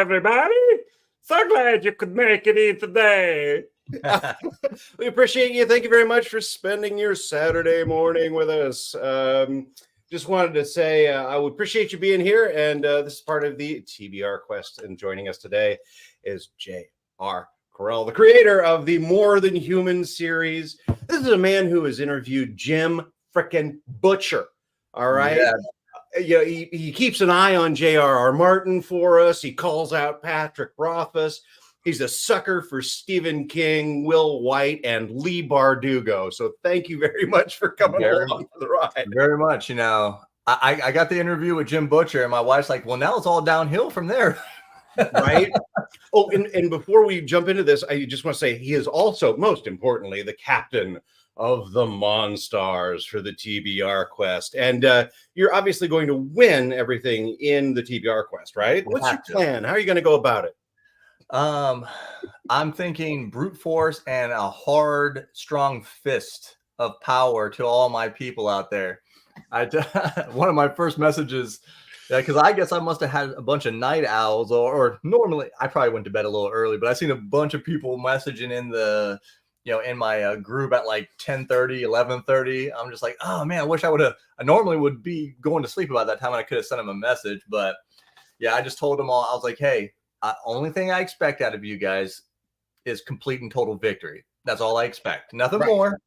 everybody. So glad you could make it in today. We appreciate you. Thank you very much for spending your Saturday morning with us. Just wanted to say I would appreciate you being here. And this is part of the TBR quest. And joining us today is J.R. Carrel, the creator of the More Than Human series. This is a man who has interviewed Jim frickin' Butcher. All right. Yeah. He keeps an eye on J.R.R. Martin for us. He calls out Patrick Rothfuss. He's a sucker for Stephen King, Will White, and Lee Bardugo. So thank you very much for coming along for the ride. Very much. You know, I got the interview with Jim Butcher, and my wife's like, well, now it's all downhill from there. Right? Oh, and before we jump into this, I just want to say he is also, most importantly, the captain of the Monstars for the TBR quest. And you're obviously going to win everything in the TBR quest, right? What's your plan? How are you going to go about it? I'm thinking brute force and a hard, strong fist of power to all my people out there. One of my first messages, because I guess I must have had a bunch of night owls, or normally I probably went to bed a little early, but I seen a bunch of people messaging in the, in my group at like 10:30, 11:30. I'm just like, oh man, I wish I normally would be going to sleep about that time and I could have sent them a message. But yeah, I just told them all, I was like, hey, only thing I expect out of you guys is complete and total victory. That's all I expect. Nothing more.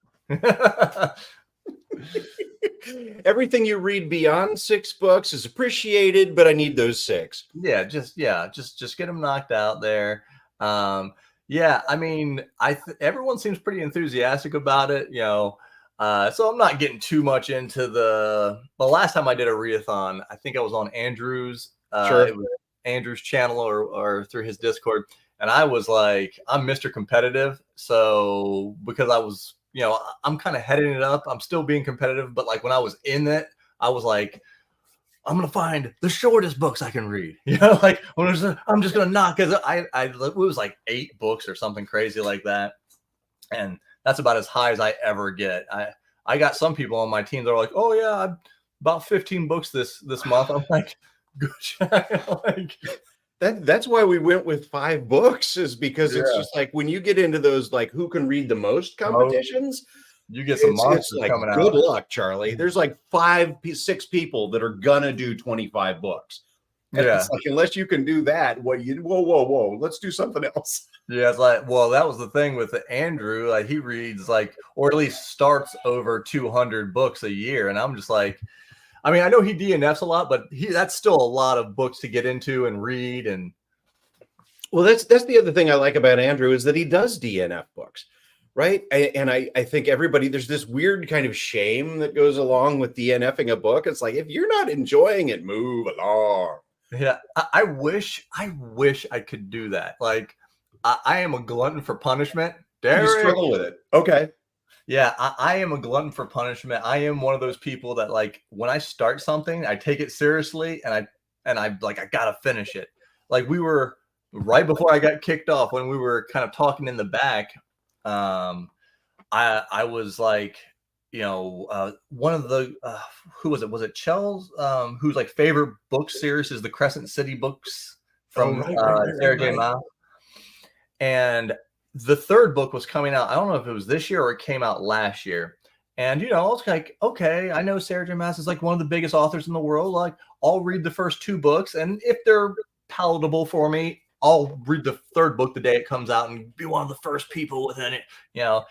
Everything you read beyond 6 books is appreciated, but I need those 6. Just get them knocked out there. Yeah, I mean, everyone seems pretty enthusiastic about it, so I'm not getting too much into the last time I did a readathon, I think I was on Andrew's, it was Andrew's channel or through his Discord, and I was like, I'm Mr. Competitive, so because I was, I'm kind of heading it up, I'm still being competitive, but like when I was in it, I was like, I'm gonna find the shortest books I can read. Like I'm just gonna knock, because it was like 8 books or something crazy like that, and that's about as high as I ever get. I got some people on my team that are like, oh yeah, about 15 books this month. I'm like, good. That's why we went with 5 books, is because it's just like when you get into those like who can read the most competitions. You get some monsters like, coming out. Good luck, Charlie. There's like 6 people that are gonna do 25 books. And it's like, unless you can do that, whoa, let's do something else. Yeah, it's like, well, that was the thing with Andrew. Like he reads or at least starts over 200 books a year, and I'm just like, I mean, I know he DNFs a lot, but that's still a lot of books to get into and read. And well, that's the other thing I like about Andrew, is that he does DNF books. Right. And I think there's this weird kind of shame that goes along with DNFing a book. It's like, if you're not enjoying it, move along. Yeah. I wish I could do that. Like, I am a glutton for punishment. You struggle with it. Okay. Yeah. I am a glutton for punishment. I am one of those people that, like, when I start something, I take it seriously, and I like, I gotta finish it. Like, we were right before I got kicked off, when we were kind of talking in the back. I was like, one of the who was it? Was it Chell's whose like favorite book series is the Crescent City books from Sarah J. Maas. And the 3rd book was coming out. I don't know if it was this year or it came out last year. And I was like, okay, I know Sarah J. Maas is like one of the biggest authors in the world. Like, I'll read the first 2 books, and if they're palatable for me, I'll read the 3rd book the day it comes out and be one of the first people within it, And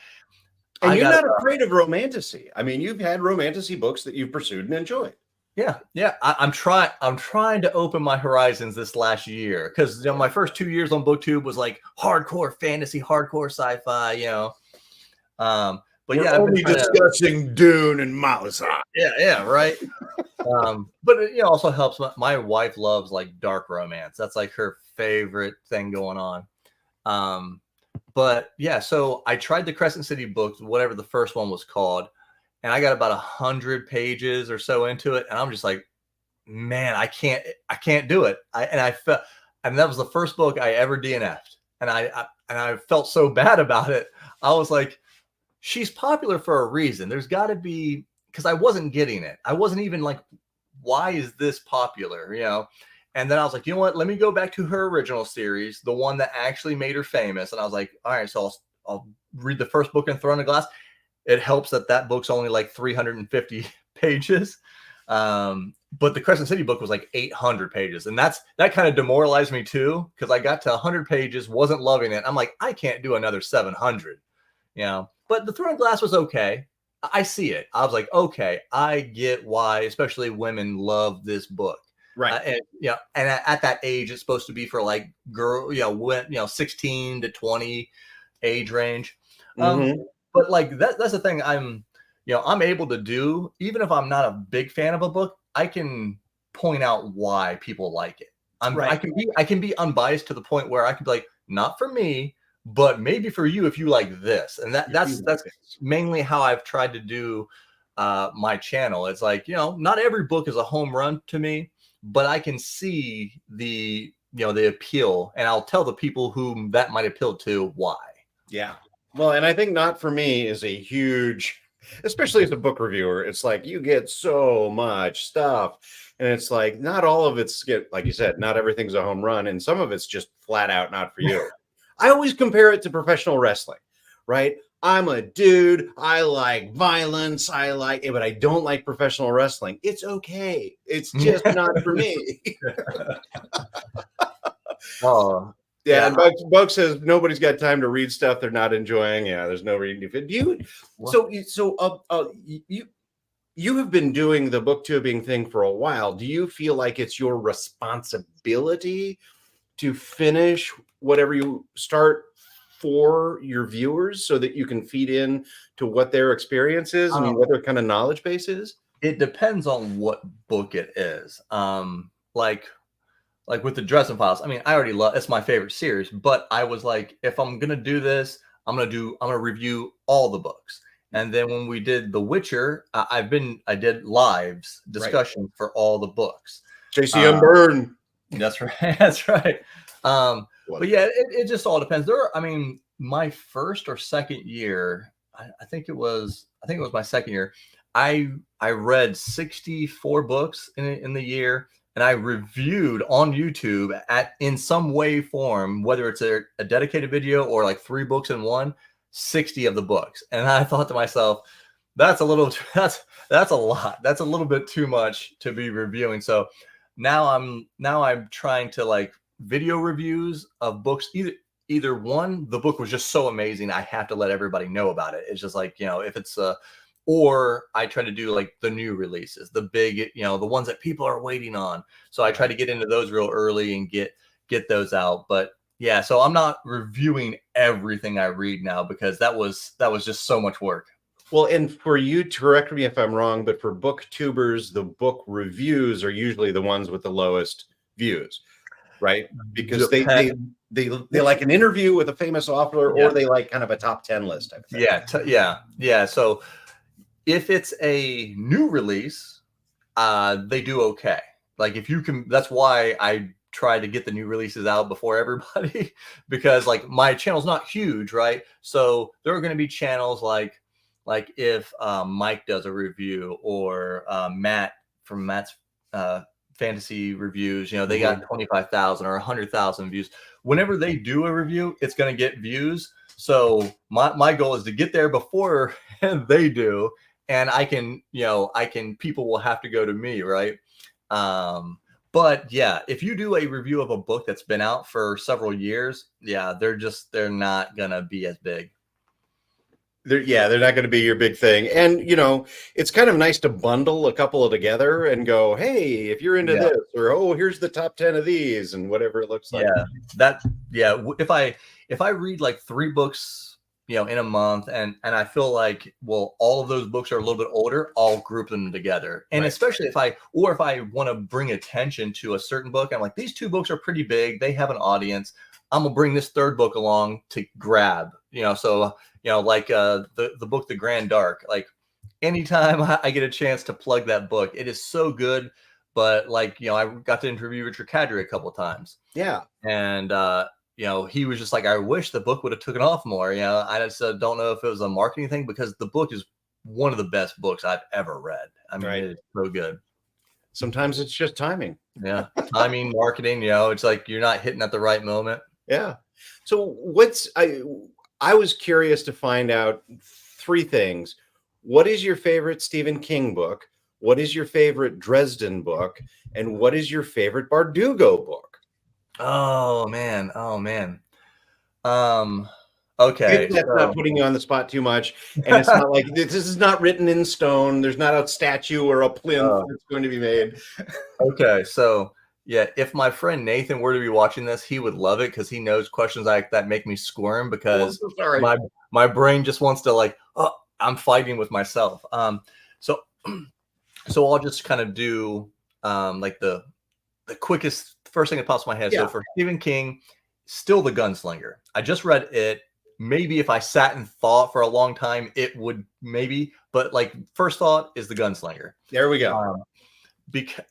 you're not afraid of romantasy. I mean, you've had romantasy books that you've pursued and enjoyed. Yeah. I'm trying to open my horizons this last year, because my first 2 years on BookTube was like hardcore fantasy, hardcore sci-fi, But we're only discussing Dune and Malazan. Yeah, right. But it also helps. My wife loves like dark romance. That's like her favorite thing going on. But yeah, so I tried the Crescent City books, whatever the first one was called, and I got about 100 pages or so into it, and I'm just like, man, I can't do it. And that was the first book I ever DNF'd, and I felt so bad about it. I was like, she's popular for a reason. There's got to be, because I wasn't getting it. I wasn't even like, why is this popular? And then I was like, you know what? Let me go back to her original series, the one that actually made her famous. And I was like, all right, so I'll read the first book in Throne of Glass. It helps that book's only like 350 pages. But the Crescent City book was like 800 pages. And that kind of demoralized me too, because I got to 100 pages, wasn't loving it. I'm like, I can't do another 700, But the Throne of Glass was okay. I see it. I was like, okay, I get why, especially women love this book. Right. And at that age, it's supposed to be for like girl, 16 to 20 age range. But like that's the thing I'm able to do, even if I'm not a big fan of a book, I can point out why people like it. I can be unbiased to the point where I can be like, not for me, but maybe for you if you like this. And that's mainly how I've tried to do my channel. It's like, not every book is a home run to me, but I can see the appeal, and I'll tell the people whom that might appeal to why. Yeah. Well, and I think not for me is a huge, especially as a book reviewer. It's like you get so much stuff, and it's like not all of it's like you said, not everything's a home run, and some of it's just flat out not for you. I always compare it to professional wrestling, right? I'm a dude. I like violence. But I don't like professional wrestling. It's okay. It's just not for me. Oh, yeah. And Buck says nobody's got time to read stuff they're not enjoying. Yeah, there's no reading. You have been doing the booktubing thing for a while. Do you feel like it's your responsibility to finish whatever you start for your viewers so that you can feed in to what their experience is and what their kind of knowledge base is? It depends on what book it is. Like with the Dresden Files, I mean, I already love, it's my favorite series, but I was like, if I'm going to do this, I'm going to review all the books. And then when we did The Witcher, I did lives discussion for all the books. JCM Burn. That's right. That's right. But yeah, it just all depends. My first or second year, I think it was my second year. I read 64 books in the year, and I reviewed on YouTube in some way form, whether it's a dedicated video or like 3 books in one, 60 of the books. And I thought to myself, that's a lot. That's a little bit too much to be reviewing. So now I'm trying to like video reviews of books. Either one, the book was just so amazing, I have to let everybody know about it. It's just like, if it's or I try to do like the new releases, the big, the ones that people are waiting on. So I try to get into those real early and get those out. But yeah, so I'm not reviewing everything I read now because that was just so much work. Well, and for you, to correct me if I'm wrong, but for booktubers, the book reviews are usually the ones with the lowest views, right? Because they like an interview with a famous author, or they like kind of a top 10 list type of thing. Yeah. So if it's a new release, they do okay. Like if you can, that's why I try to get the new releases out before everybody, because like my channel's not huge, right? So there are going to be channels like if Mike does a review, or Matt from Matt's fantasy reviews, they got 25,000 or 100,000 views. Whenever they do a review, it's going to get views. So my goal is to get there before they do, and people will have to go to me, right? But yeah, if you do a review of a book that's been out for several years, they're not gonna be as big. They're not going to be your big thing. And, it's kind of nice to bundle a couple together and go, hey, if you're into this, or, here's the top 10 of these, and whatever it looks like. If I read like 3 books, in a month, and I feel like, well, all of those books are a little bit older, I'll group them together. And especially if I want to bring attention to a certain book, I'm like, these 2 books are pretty big, they have an audience, I'm gonna bring this 3rd book along to grab, so like the book The Grand Dark. Like anytime I get a chance to plug that book, it is so good. But like, I got to interview Richard Cadre a couple of times. Yeah. And he was just like, I wish the book would have taken off more. I just don't know if it was a marketing thing, because the book is one of the best books I've ever read. I mean, It is so good. Sometimes it's just timing. Yeah, timing, marketing. It's like you're not hitting at the right moment. Yeah. So I was curious to find out three things. What is your favorite Stephen King book? What is your favorite Dresden book? And what is your favorite Bardugo book? Oh man. Okay. That's not putting you on the spot too much. And it's not like this is not written in stone. There's not a statue or a plinth that's going to be made. Okay. So yeah, if my friend Nathan were to be watching this, he would love it because he knows questions like that make me squirm because so sorry. my brain just wants to like, oh, I'm fighting with myself. So I'll just kind of do like the quickest first thing that pops in my head. Yeah. So for Stephen King, still The Gunslinger. I just read it. Maybe if I sat and thought for a long time, it would maybe, but like first thought is The Gunslinger. There we go.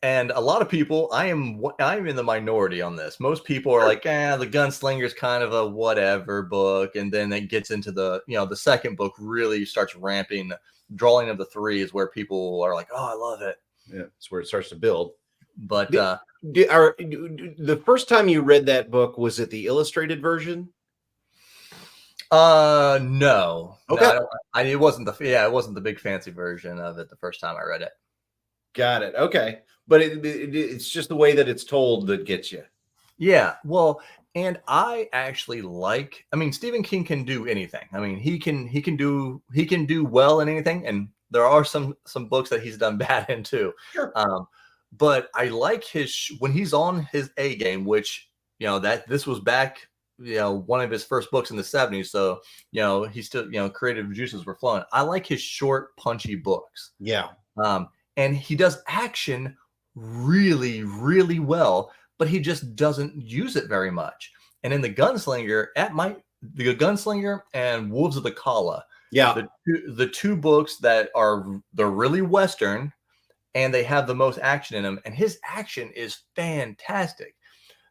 And a lot of people, I'm in the minority on this. Most people are like, The Gunslinger is kind of a whatever book, and then it gets into the the second book really starts ramping. Drawing of the Three is where people are like, oh, I love it. Yeah, it's where it starts to build. But the first time you read that book, was it the illustrated version? No. Okay. No, it wasn't it wasn't the big fancy version of it the first time I read it. Got it. Okay. But it's just the way that it's told that gets you. Yeah. Well, and I actually Stephen King can do anything. I mean, he can do well in anything, and there are some books that he's done bad in too. Sure. But I like when he's on his A game, which that this was back one of his first books in the 70s, so he's still creative juices were flowing. I like his short punchy books. Yeah. And he does action really, really well, but he just doesn't use it very much. And in The Gunslinger, The Gunslinger and Wolves of the Kala, the two books they're really Western, and they have the most action in them, and his action is fantastic.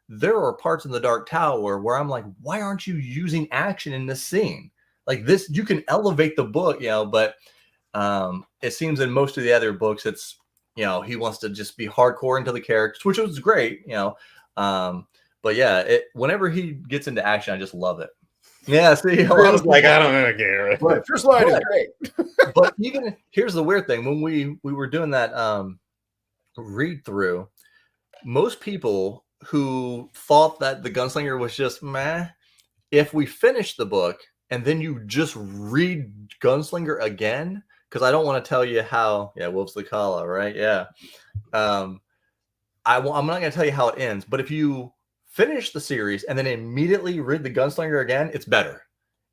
There are parts in The Dark Tower where I'm like, why aren't you using action in this scene? Like this, you can elevate the book, but it seems in most of the other books, it's, he wants to just be hardcore into the characters, which was great, but yeah, whenever he gets into action, I just love it. Yeah, see, I was like, I don't care. But first line is great. But even here's the weird thing: when we were doing that read through, most people who thought that The Gunslinger was just meh, if we finish the book and then you just read Gunslinger again, because I don't want to tell you how. Yeah, Wolves of the Kala, right? Yeah. I'm not going to tell you how it ends, but if you finish the series and then immediately read The Gunslinger again, it's better.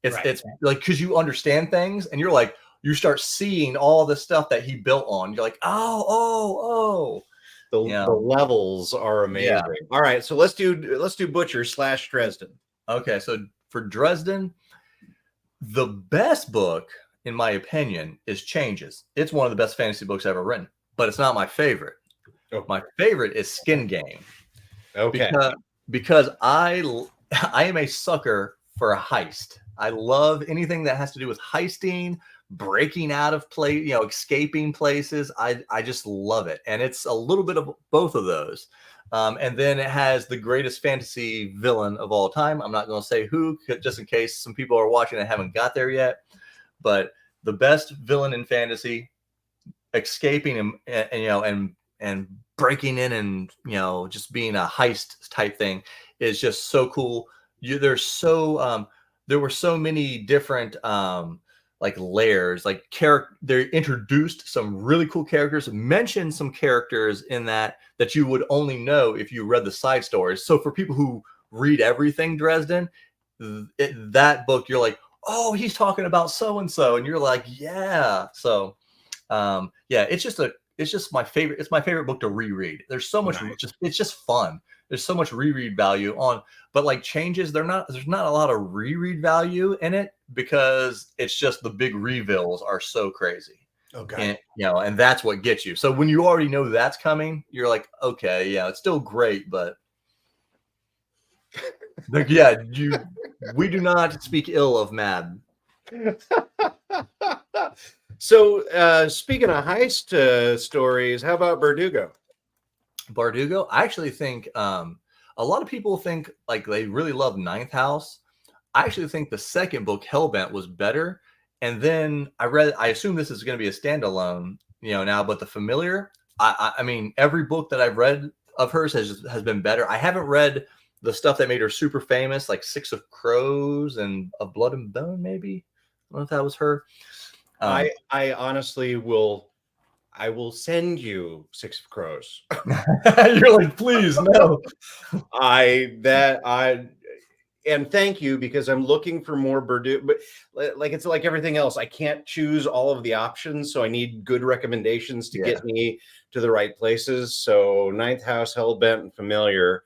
It's like, because you understand things and you're like, you start seeing all the stuff that he built on. You're like, oh. The levels are amazing. Yeah. All right, so let's do Butcher / Dresden. Okay, so for Dresden, the best book, in my opinion, is Changes. It's one of the best fantasy books ever written, but it's not my favorite. Oh. My favorite is Skin Game. Okay. Because I am a sucker for a heist. I love anything that has to do with heisting, breaking out of place, escaping places. I just love it. And it's a little bit of both of those. And then it has the greatest fantasy villain of all time. I'm not going to say who, just in case some people are watching and haven't got there yet. But the best villain in fantasy, escaping and breaking in and just being a heist type thing is just so cool. There were so many different like layers, like they introduced some really cool characters, mentioned some characters in that you would only know if you read the side stories. So for people who read everything Dresden, that book, you're like, oh, he's talking about so and so, and you're like, yeah. So it's just my favorite. It's my favorite book to reread. There's so much, it's just fun. There's so much reread value on, but like Changes, there's not a lot of reread value in it because it's just the big reveals are so crazy. Okay. And, and that's what gets you. So when you already know that's coming, you're like, okay, yeah, it's still great, but like, yeah, we do not speak ill of Mad. So speaking of heist stories, how about Verdugo? Bardugo, I actually think a lot of people think like they really love Ninth House. I actually think the second book, Hellbent, was better. And then I assume this is going to be a standalone, now, but The Familiar, I mean, every book that I've read of hers has been better. I haven't read the stuff that made her super famous, like Six of Crows and Of Blood and Bone, maybe. I don't know if that was her. I honestly will. I will send you Six of Crows. You're like, please, no. And thank you, because I'm looking for more Bardugo. But like it's like everything else, I can't choose all of the options, so I need good recommendations to get me to the right places. So Ninth House, Hellbent, and Familiar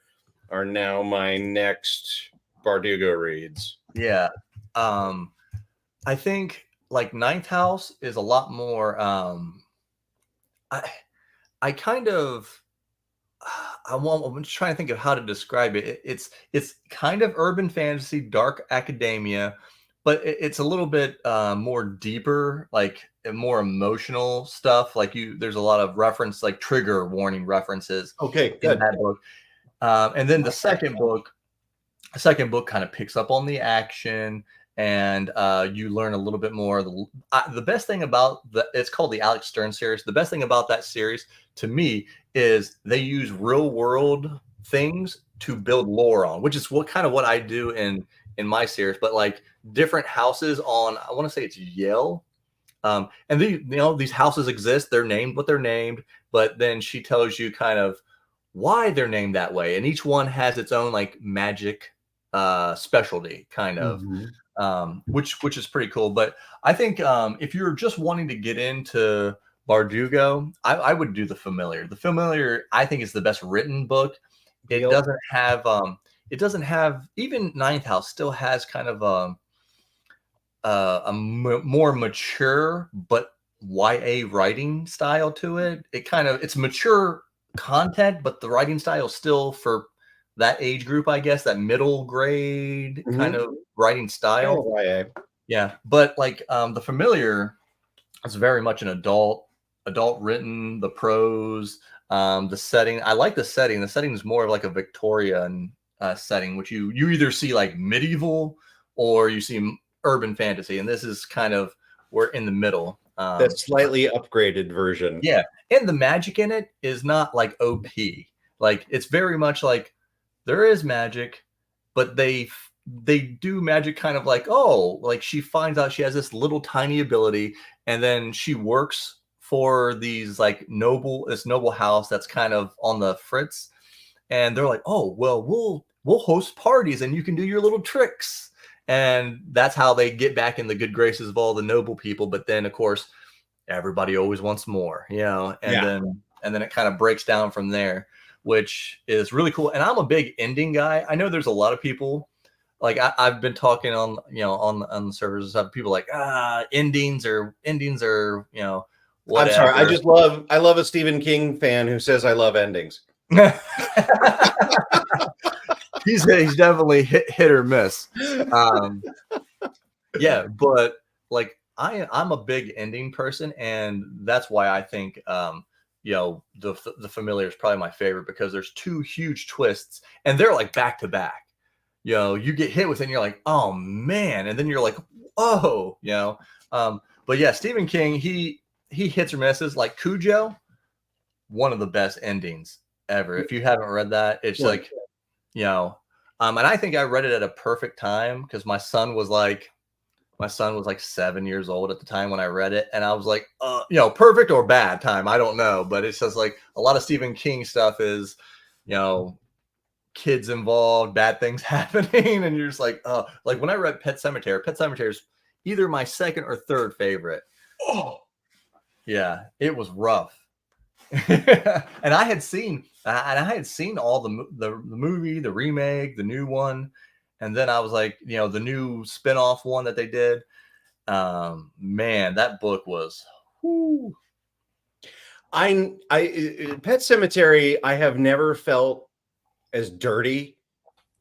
are now my next Bardugo reads. Yeah. I think like Ninth House is a lot more I kind of I'm just trying to think of how to describe it. It's kind of urban fantasy, dark academia, but it's a little bit more deeper, like more emotional stuff. Like there's a lot of reference, like trigger warning references. Okay, in good. that book. And then the second book kind of picks up on the action, and you learn a little bit more. The best thing about it's called the Alex Stern series. The best thing about that series to me is they use real world things to build lore on, which is what I do in my series. But like different houses on, I want to say it's Yale. And these houses exist. They're named what they're named, but then she tells you kind of why they're named that way, and each one has its own like magic specialty, kind of, which is pretty cool. But I think if you're just wanting to get into Bardugo, I would do The Familiar. The Familiar, I think, is the best written book. It doesn't have even Ninth House still has kind of more mature but YA writing style to it. It's mature content, but the writing style is still for that age group, I guess, that middle grade kind of writing style. Yeah, but like The Familiar is very much an adult written. The prose, the setting. I like the setting. The setting is more of like a Victorian setting, which you either see like medieval or you see urban fantasy, and this is kind of we're in the middle. That slightly upgraded version. Yeah, and the magic in it is not like OP. Like it's very much like there is magic, but they do magic kind of like, oh, like she finds out she has this little tiny ability, and then she works for these like this noble house that's kind of on the fritz, and they're like, oh, well, we'll host parties and you can do your little tricks. And that's how they get back in the good graces of all the noble people. But then, of course, everybody always wants more, and then it kind of breaks down from there, which is really cool. And I'm a big ending guy. I know there's a lot of people, like I've been talking on, on the servers, have people like, endings are, whatever. I'm sorry. I love a Stephen King fan who says I love endings. He's definitely hit or miss. Yeah, but like I'm a big ending person, and that's why I think the Familiar is probably my favorite, because there's two huge twists and they're like back to back. You get hit with it and you're like, oh man, and then you're like, oh, but yeah, Stephen King, he hits or misses. Like Cujo, one of the best endings ever. If you haven't read that, it's like, and I think I read it at a perfect time, because my son was like 7 years old at the time when I read it, and I was like, perfect or bad time, I don't know, but it's just like a lot of Stephen King stuff is, kids involved, bad things happening, and you're just like, oh, like when I read Pet Sematary is either my second or third favorite. Oh, yeah, it was rough. And I had seen all the movie, the remake, the new one, and then I was like, the new spin-off one that they did. Man, that book was. Whoo. Pet Sematary, I have never felt as dirty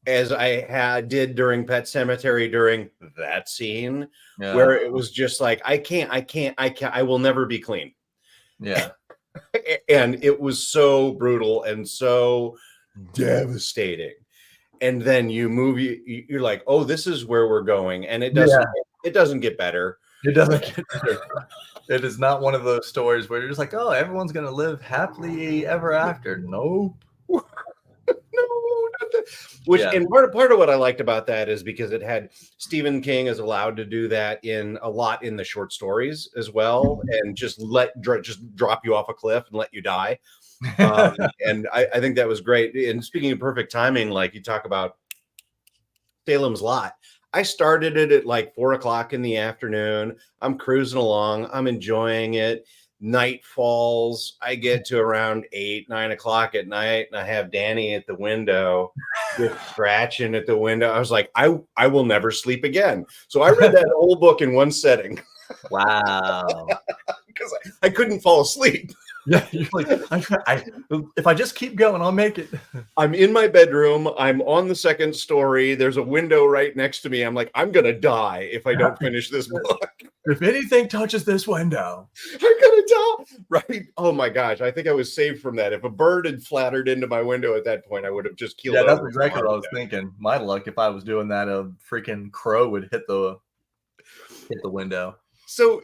as I did during Pet Sematary during that scene, where it was just like, I will never be clean. Yeah. And it was so brutal and so devastating. And then you're like, oh, this is where we're going, and it doesn't get better. It doesn't get better. It is not one of those stories where you're just like, oh, everyone's gonna live happily ever after. Nope. No, not that. Which, and part of what I liked about that is because it had Stephen King is allowed to do that in a lot in the short stories as well, and just just drop you off a cliff and let you die. And I think that was great. And speaking of perfect timing, like you talk about Salem's Lot, I started it at like 4:00 in the afternoon. I'm cruising along. I'm enjoying it. Night falls. I get to around 8, 9 o'clock at night, and I have Danny at the window, just scratching at the window. I was like, I will never sleep again. So I read that whole book in one setting. Wow. Because I couldn't fall asleep. Yeah, you're like, if I just keep going, I'll make it. I'm in my bedroom. I'm on the second story. There's a window right next to me. I'm like, I'm going to die if I don't finish this book. If anything touches this window, I'm going to die. Right? Oh my gosh. I think I was saved from that. If a bird had flattered into my window at that point, I would have just killed. Yeah, that's exactly what I was thinking. My luck, if I was doing that, a freaking crow would hit the window. So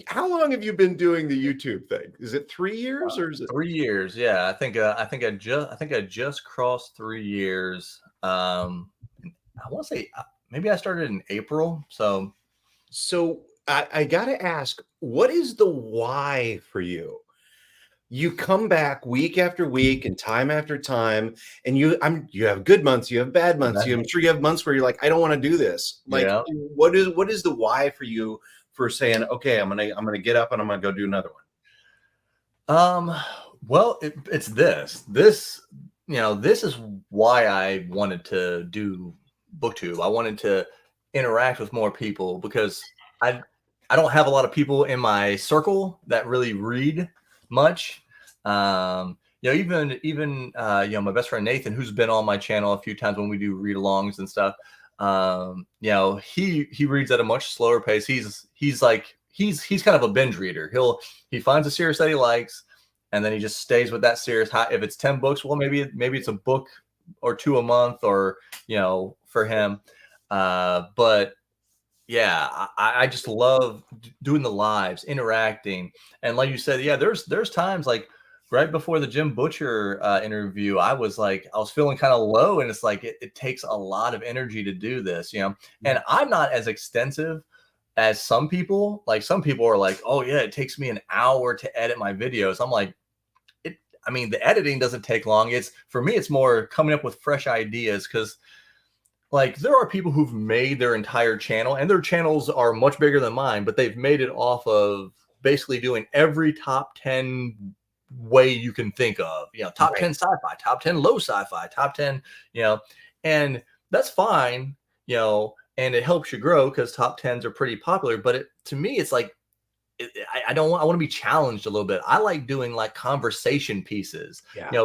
how long have you been doing the YouTube thing? Is it 3 years or is it 3 years? Yeah, I think I just crossed 3 years. I want to say maybe I started in April. So I got to ask, what is the why for you? You come back week after week and time after time, and you have good months, you have bad months. I'm sure you have months where you're like, I don't want to do this. Like, what is the why for you for saying, okay, I'm gonna get up and I'm gonna go do another one? Well, it's this, this is why I wanted to do BookTube. I wanted to interact with more people because I don't have a lot of people in my circle that really read much. Even my best friend Nathan, who's been on my channel a few times when we do read-alongs and stuff. He reads at a much slower pace. He's kind of a binge reader. He finds a series that he likes, and then he just stays with that series. If it's 10 books, well, maybe it's a book or two a month, or for him. But yeah, I just love doing the lives, interacting, and like you said, yeah, there's times like right before the Jim Butcher interview, I was feeling kind of low, and it's like it takes a lot of energy to do this, and I'm not as extensive as some people. Like some people are like, oh yeah, it takes me an hour to edit my videos. I'm like, the editing doesn't take long. For me, it's more coming up with fresh ideas, because like there are people who've made their entire channel, and their channels are much bigger than mine, but they've made it off of basically doing every top 10 way you can think of, top 10 sci-fi, top 10 low sci-fi, top 10, and that's fine, and it helps you grow because top 10s are pretty popular. But to me, it's like, I want to be challenged a little bit. I like doing like conversation pieces,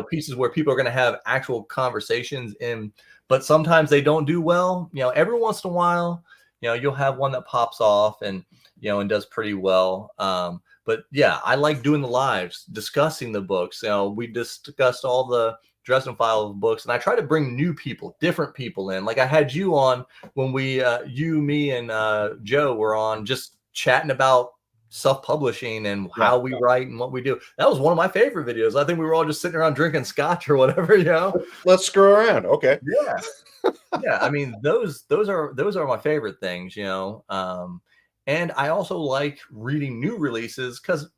pieces where people are going to have actual conversations in, but sometimes they don't do well. Every once in a while, you'll have one that pops off and does pretty well. But yeah, I like doing the lives, discussing the books. We discussed all the Dresden Files books, and I try to bring new people, different people in. Like I had you on when me and Joe were on, just chatting about self-publishing and how we write and what we do. That was one of my favorite videos. I think we were all just sitting around drinking scotch or whatever, Let's screw around. Okay. Yeah. Yeah. Those are my favorite things, and I also like reading new releases because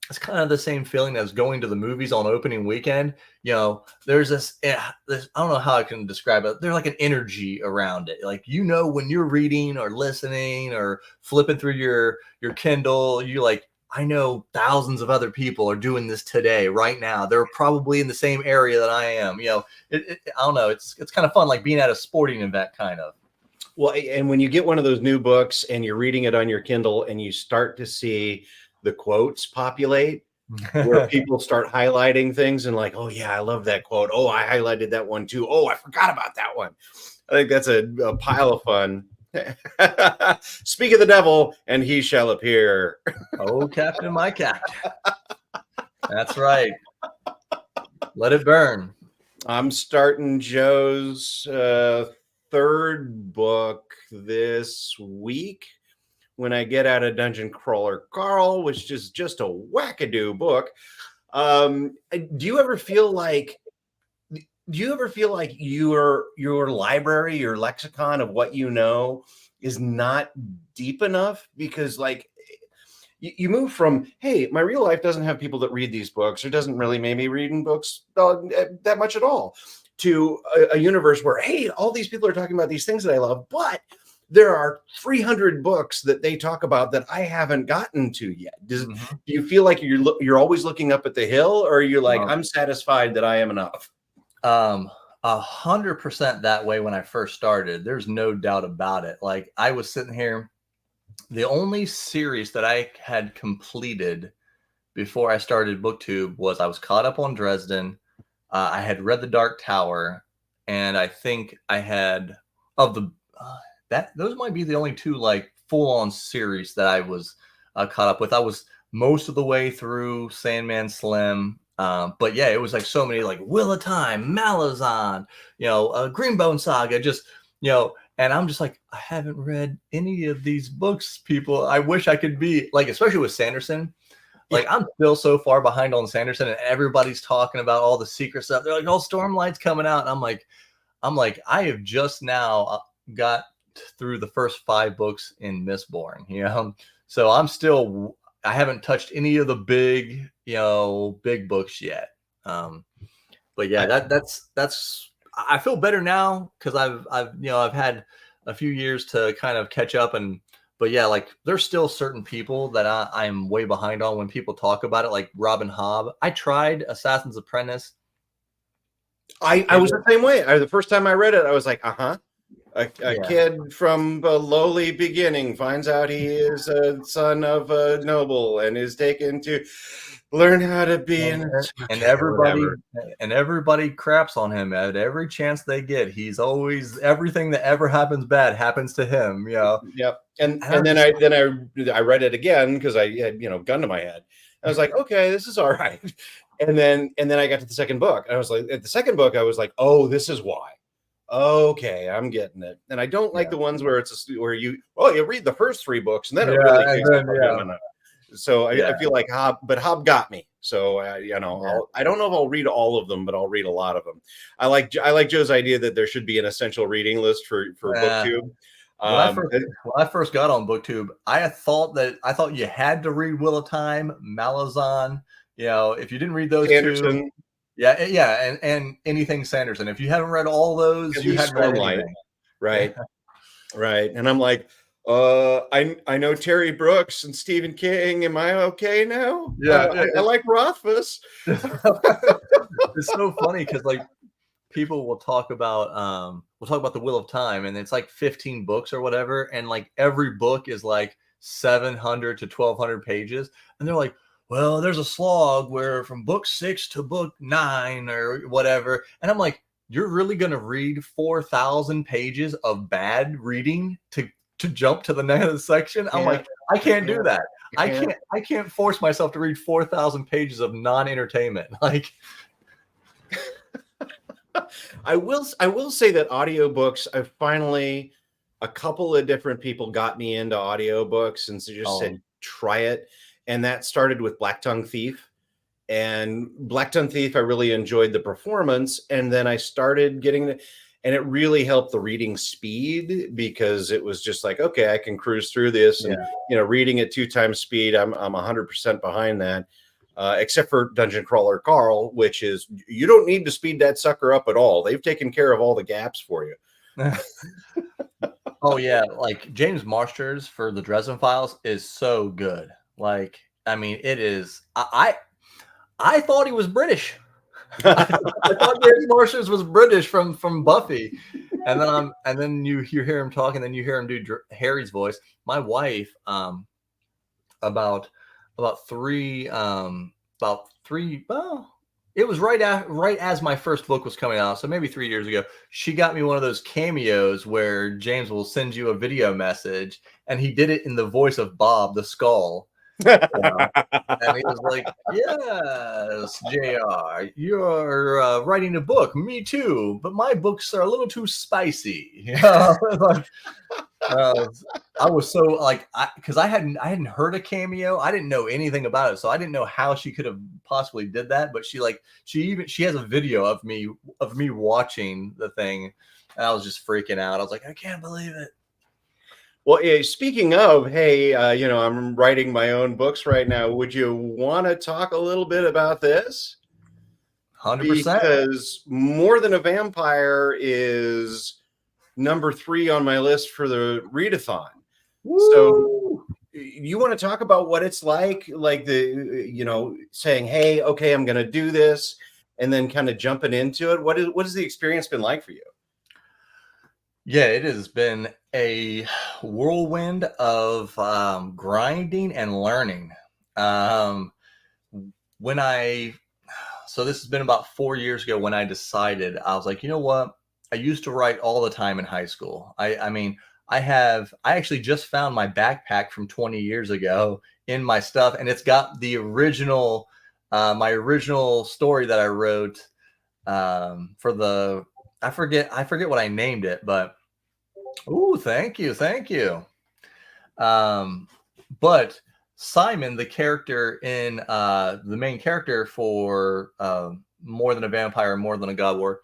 it's kind of the same feeling as going to the movies on opening weekend. There's this, I don't know how I can describe it. There's like an energy around it. Like, when you're reading or listening or flipping through your Kindle, you're like, I know thousands of other people are doing this today, right now. They're probably in the same area that I am. I don't know. It's kind of fun, like being at a sporting event, kind of. Well, and when you get one of those new books and you're reading it on your Kindle and you start to see the quotes populate, where people start highlighting things and like, oh yeah, I love that quote. Oh, I highlighted that one too. Oh, I forgot about that one. I think that's a pile of fun. Speak of the devil and he shall appear. Oh, Captain, my Captain. That's right. Let it burn. I'm starting Joe's third book this week when I get out of Dungeon Crawler Carl, which is just a wackadoo book. Do you ever feel like your library, your lexicon of what you know is not deep enough? Because like you move from, hey, my real life doesn't have people that read these books or doesn't really make me reading books that much at all, to a universe where, hey, all these people are talking about these things that I love, but there are 300 books that they talk about that I haven't gotten to yet. Do you feel like you're always looking up at the hill, or are you like, I'm satisfied that I am enough? 100% that way when I first started. There's no doubt about it. Like, I was sitting here, the only series that I had completed before I started BookTube was I was caught up on Dresden. I had read The Dark Tower, and I think I had of the those might be the only two like full-on series that I was caught up with. I was most of the way through Sandman Slim. But yeah, it was like so many, like Will of Time, Malazan, Greenbone Saga, just, and I'm just like, I haven't read any of these books, people. I wish I could be like, especially with Sanderson. Like, I'm still so far behind on Sanderson, and everybody's talking about all the secret stuff. They're like, oh, Stormlight's coming out. And I'm like, I have just now got through the first 5 books in Mistborn, so I haven't touched any of the big books yet. But yeah, that's I feel better now because I've had a few years to kind of catch up, but yeah, like there's still certain people that I'm way behind on when people talk about it, like Robin Hobb. I tried Assassin's Apprentice. I was the same way. The first time I read it, I was like, A kid from a lowly beginning finds out he is a son of a noble and is taken to learn how to be and everybody craps on him at every chance they get. He's always, everything that ever happens bad happens to him. Yep. And then I read it again because I had gun to my head. I was like, okay, this is all right. And then I got to the second book. And I was like, at the second book, I was like, oh, this is why. Okay, I'm getting it. And I don't like the ones where you read the first 3 books and then it really takes So I feel like Hobb got me. So I don't know if I'll read all of them, but I'll read a lot of them. I like Joe's idea that there should be an essential reading list for BookTube. When I first got on BookTube, I thought you had to read Will of Time, Malazan. If you didn't read those Anderson. 2. Yeah, and anything Sanderson. If you haven't read all those, you haven't read anything. Right. Right. And I'm like, I know Terry Brooks and Stephen King. Am I okay now? Yeah, I like Rothfuss. It's so funny because like people will talk about the Will of Time, and it's like 15 books or whatever, and like every book is like 700 to 1200 pages, and they're like, well, there's a slog where from book 6 to book 9 or whatever. And I'm like, you're really going to read 4,000 pages of bad reading to jump to the next section? I'm like, I can't do that. I can't force myself to read 4,000 pages of non-entertainment. Like, I will say that audiobooks, I've finally, a couple of different people got me into audiobooks and just said, try it. And that started with Black Tongue Thief. And Black Tongue Thief, I really enjoyed the performance. And then I started getting and it really helped the reading speed because it was just like, okay, I can cruise through this. And, reading at 2 times speed, I'm 100% behind that. Except for Dungeon Crawler Carl, which is, you don't need to speed that sucker up at all. They've taken care of all the gaps for you. Oh, yeah. Like James Marsters for the Dresden Files is so good. Like, I mean, it is. I thought he was British. I thought James Marsters was British from Buffy, and then you hear him talk, and then you hear him do Harry's voice. My wife, about 3, well, it was right as my first book was coming out, so maybe 3 years ago. She got me one of those cameos where James will send you a video message, and he did it in the voice of Bob the Skull. And he was like, "Yes, JR, you're writing a book. Me too, but my books are a little too spicy." Like, uh, I was so like, because I hadn't heard a cameo. I didn't know anything about it, so I didn't know how she could have possibly did that. But she has a video of me watching the thing, and I was just freaking out. I was like, I can't believe it. Well, speaking of, hey, I'm writing my own books right now. Would you want to talk a little bit about this? 100%. Because More Than a Vampire is number 3 on my list for the readathon. Woo! So you want to talk about what it's like saying, hey, okay, I'm going to do this, and then kind of jumping into it. What has the experience been like for you? Yeah, it has been a whirlwind of grinding and learning. So this has been about 4 years ago when I decided. I was like, you know what? I used to write all the time in high school. I actually just found my backpack from 20 years ago in my stuff, and it's got the original, my original story that I wrote for the, I forget what I named it, but thank you. But Simon, the character in the main character for More Than a Vampire, More Than a God War,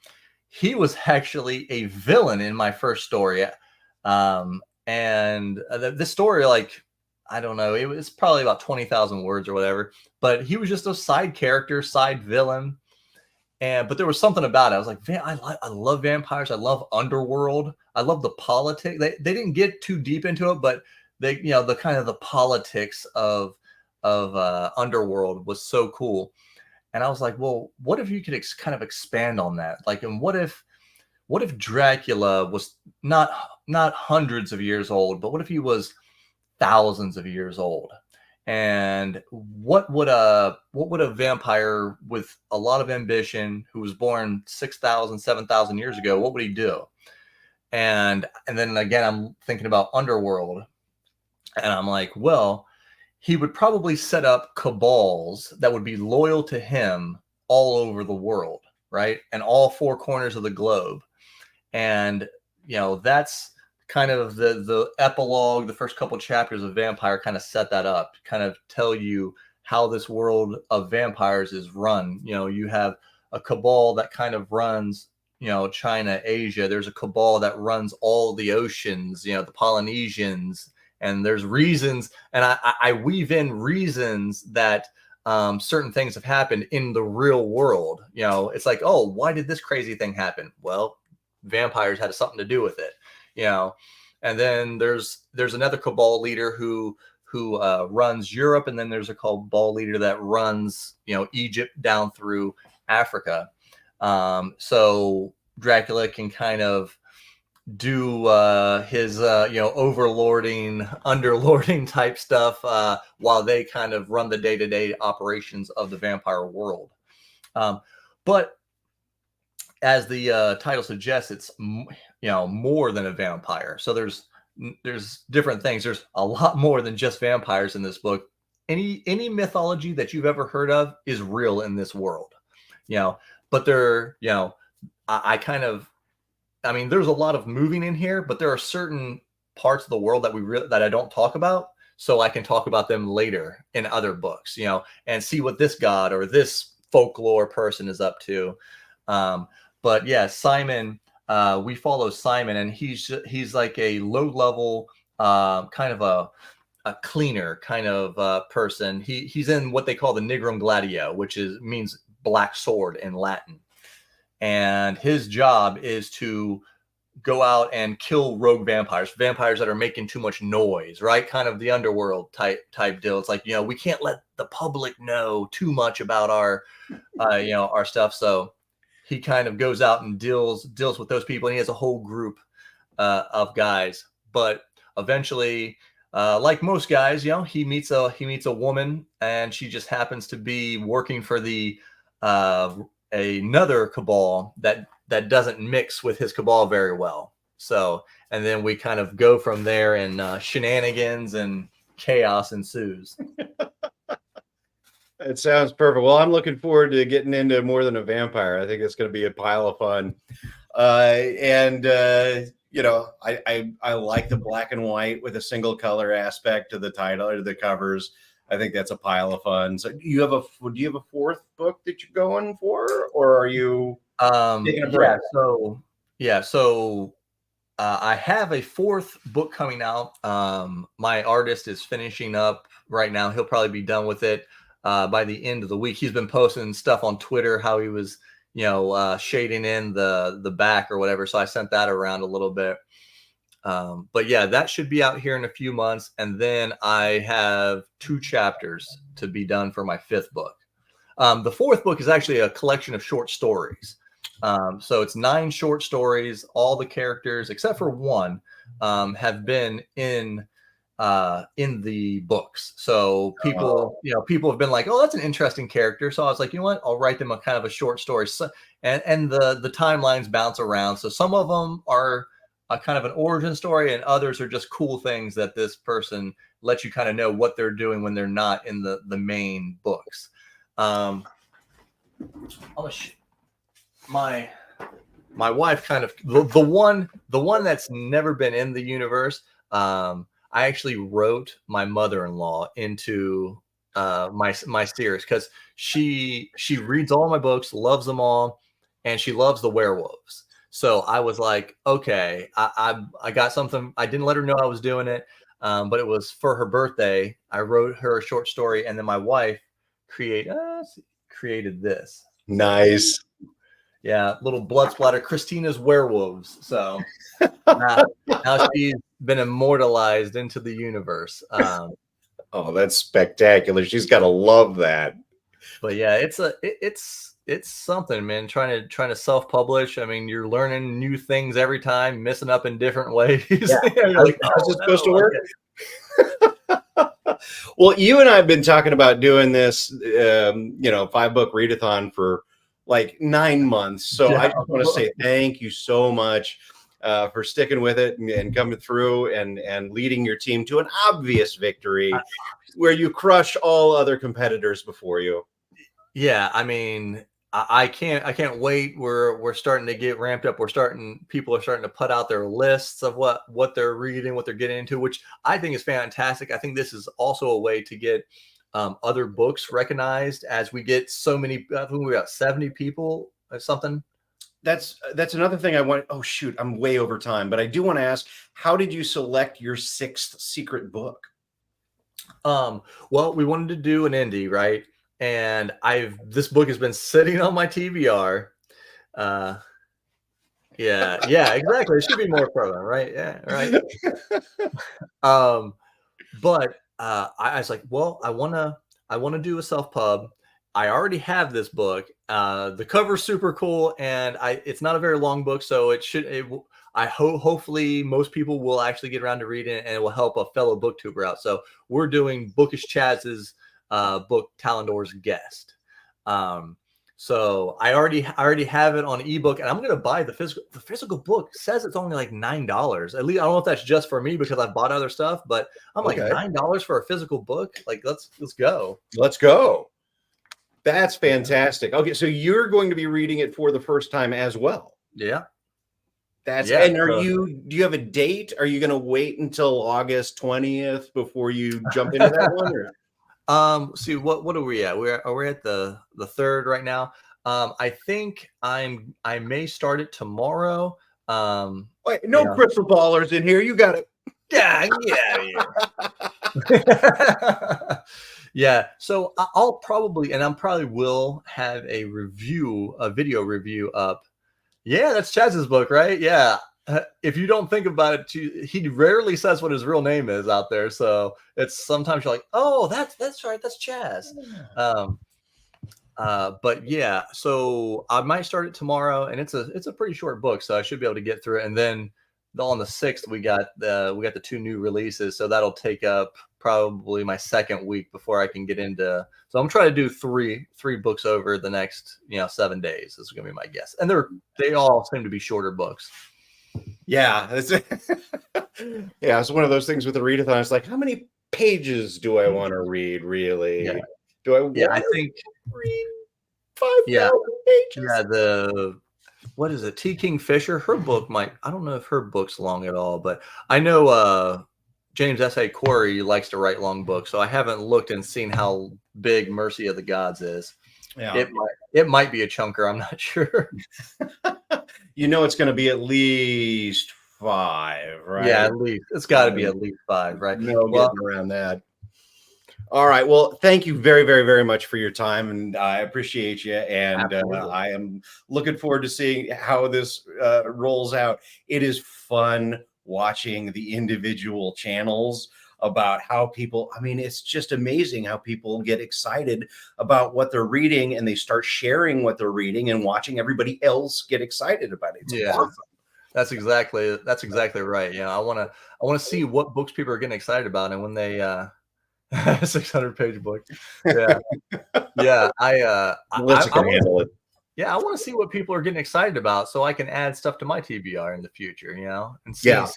he was actually a villain in my first story. And this story, like, I don't know, it was probably about 20,000 words or whatever, but he was just a side character, side villain. But there was something about it. I was like, I love vampires. I love underworld. I love the politics. They didn't get too deep into it, but they, the kind of the politics of underworld was so cool. And I was like, well, what if you could kind of expand on that? Like, and what if Dracula was not hundreds of years old, but what if he was thousands of years old? And what would a vampire with a lot of ambition, who was born 6,000, 7,000 years ago, what would he do? And then again, I'm thinking about underworld, and I'm like, well, he would probably set up cabals that would be loyal to him all over the world, right? And all 4 corners of the globe. And that's kind of the epilogue. The first couple chapters of Vampire kind of set that up, kind of tell you how this world of vampires is run. You have a cabal that kind of runs, China, Asia. There's a cabal that runs all the oceans, the Polynesians, and there's reasons. And I weave in reasons that certain things have happened in the real world. It's like, oh, why did this crazy thing happen? Well, vampires had something to do with it. And then there's another cabal leader who runs Europe, and then there's a cabal leader that runs Egypt down through Africa. So Dracula can kind of do his overlording, underlording type stuff while they kind of run the day-to-day operations of the vampire world. But as the title suggests, it's more than a vampire. So there's different things. There's a lot more than just vampires in this book. Any mythology that you've ever heard of is real in this world. But there, I mean, there's a lot of moving in here, but there are certain parts of the world that I don't talk about, so I can talk about them later in other books, and see what this god or this folklore person is up to. But yeah, Simon, we follow Simon, and he's like a low level, kind of a cleaner kind of person. He's in what they call the Nigrum Gladio, which means black sword in Latin. And his job is to go out and kill rogue vampires that are making too much noise, right? Kind of the underworld type deal. It's like, we can't let the public know too much about our stuff. So he kind of goes out and deals with those people, and he has a whole group of guys. But eventually, like most guys, he meets a woman, and she just happens to be working for the another cabal that doesn't mix with his cabal very well. So, and then we kind of go from there, and shenanigans and chaos ensues. It sounds perfect. Well, I'm looking forward to getting into More Than a Vampire. I think it's going to be a pile of fun. You know, I like the black and white with a single color aspect to the title or the covers. I think that's a pile of fun. So do you have a fourth book that you're going for, or are you taking a break? So I have a fourth book coming out. My artist is finishing up right now. He'll probably be done with it by the end of the week. He's been posting stuff on Twitter, how he was, shading in the back or whatever. So I sent that around a little bit. But yeah, that should be out here in a few months. And then I have 2 chapters to be done for my 5th book. The 4th book is actually a collection of short stories. So it's 9 short stories. All the characters, except for one, have been in the books. So people have been like, oh, that's an interesting character. So I was like, you know what? I'll write them a kind of a short story. So, and the timelines bounce around. So some of them are a kind of an origin story, and others are just cool things that this person lets you kind of know what they're doing when they're not in the main books. My wife kind of the one that's never been in the universe. I actually wrote my mother-in-law into my series because she reads all my books, loves them all, and she loves the werewolves. So I was like, okay, I got something. I didn't let her know I was doing it, but it was for her birthday. I wrote her a short story, and then my wife created this. Nice. Yeah, little blood splatter, Christina's werewolves. So now she's been immortalized into the universe. Oh, that's spectacular. She's got to love that. But yeah, it's something, man. Trying to self-publish. I mean, you're learning new things every time, messing up in different ways. Yeah. You're like, how's it supposed to work? Well, you and I have been talking about doing this, 5-book readathon for like 9 months. So I just want to say thank you so much for sticking with it and coming through and leading your team to an obvious victory where you crush all other competitors before you. Yeah, I mean, I can't wait. We're starting to get ramped up. People are starting to put out their lists of what they're reading, what they're getting into, which I think is fantastic. I think this is also a way to get other books recognized as we get so many. I think we got 70 people or something. That's another thing I want. Oh shoot, I'm way over time, but I do want to ask, how did you select your 6th secret book? Well, we wanted to do an indie, right? And this book has been sitting on my TBR. Yeah, exactly. It should be more program, right? Yeah, right. But I was like, well, I wanna do a self-pub. I already have this book. The cover's super cool, and it's not a very long book, so hopefully most people will actually get around to reading it, and it will help a fellow booktuber out. So we're doing Bookish Chaz's book, Talendor's Guest. So I already have it on ebook, and I'm gonna buy the physical book. Says it's only like $9. At least I don't know if that's just for me because I've bought other stuff, but I'm like $9 for a physical book. Like let's go. Let's go. That's fantastic. Okay, so you're going to be reading it for the first time as well. Yeah. And do you have a date? Are you going to wait until August 20th before you jump into that one? Or? See what are we at? We're at the 3rd right now. I think I may start it tomorrow. Wait, crystal ballers in here. You got it. Yeah. Yeah. So I'll probably will have a video review up. Yeah, that's Chaz's book, right? Yeah. If you don't think about it, he rarely says what his real name is out there. So it's sometimes you're like, oh, that's right, that's Chaz. But yeah, so I might start it tomorrow, and it's a pretty short book, so I should be able to get through it. And then on the 6th, we got the 2 new releases, so that'll take up probably my 2nd week before I can get into. So I'm trying to do three books over the next 7 days. This is gonna be my guess, and they all seem to be shorter books. Yeah, it's one of those things with the readathon. It's like, how many pages do I want to read? Really? Yeah. Do I want I to think read 5,000 pages? Yeah, what is it? T. King Fisher. Her book I don't know if her book's long at all, but I know James S.A. Corey likes to write long books, so I haven't looked and seen how big Mercy of the Gods is. Yeah. It might be a chunker. I'm not sure. It's going to be at least 5, right? Yeah, at least it's got to be at least 5, right? No getting around that. All right. Well, thank you very, very, very much for your time, and I appreciate you. And I am looking forward to seeing how this rolls out. It is fun watching the individual channels about how people, it's just amazing how people get excited about what they're reading, and they start sharing what they're reading and watching everybody else get excited about it. It's awesome. That's exactly right. Yeah, I want to see what books people are getting excited about, and when they 600-page book. Yeah. Yeah. I handle it. Yeah, I want to see what people are getting excited about so I can add stuff to my TBR in the future, and see, and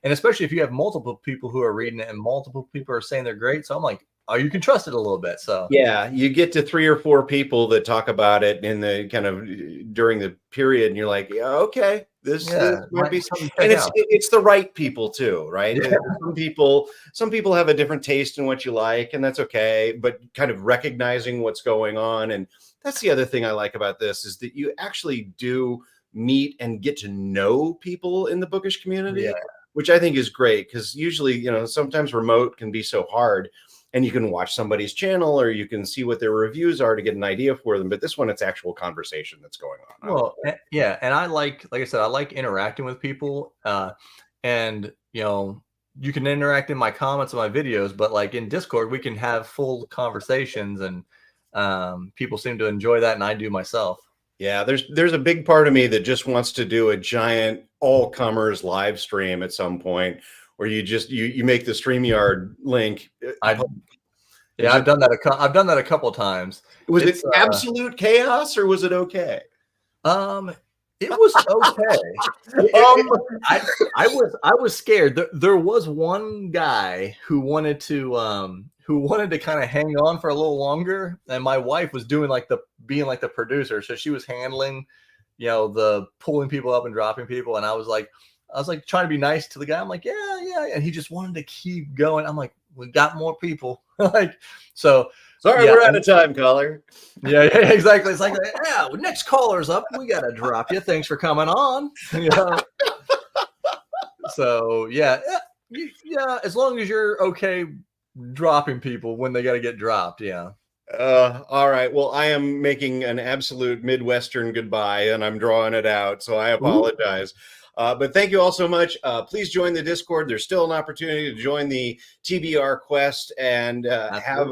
especially if you have multiple people who are reading it and multiple people are saying they're great. So I'm like, oh, you can trust it a little bit. So yeah, you get to 3 or 4 people that talk about it in the kind of during the period, and you're like, yeah, okay, this might be something. And it's the right people too, right? Yeah. Some people have a different taste in what you like, and that's okay. But kind of recognizing what's going on, and that's the other thing I like about this is that you actually do meet and get to know people in the bookish community, which I think is great, because usually, sometimes remote can be so hard. And you can watch somebody's channel, or you can see what their reviews are to get an idea for them. But this one, it's actual conversation that's going on. Well, yeah. And I like I said, I like interacting with people. And, you can interact in my comments of my videos, but like in Discord, we can have full conversations, and people seem to enjoy that. And I do myself. Yeah, there's a big part of me that just wants to do a giant all comers live stream at some point, where you just you make the StreamYard link. I've done that. I've done that a couple of times. Was it absolute chaos, or was it okay? It was okay. I was scared. There was one guy who wanted to kind of hang on for a little longer, and my wife was doing being the producer, so she was handling, the pulling people up and dropping people, and I was like trying to be nice to the guy. I'm like, yeah, and he just wanted to keep going. I'm like, we got more people. So. Sorry, we're out of time, caller. Yeah, exactly. It's like, next caller's up. We got to drop you. Thanks for coming on. So, yeah, as long as you're okay dropping people when they got to get dropped, yeah. All right. Well, I am making an absolute Midwestern goodbye, and I'm drawing it out, so I apologize. But thank you all so much. Please join the Discord. There's still an opportunity to join the TBR quest and have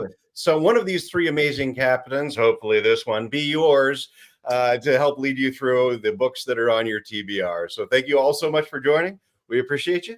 one of these 3 amazing captains, hopefully this one, be yours to help lead you through the books that are on your TBR. So thank you all so much for joining. We appreciate you.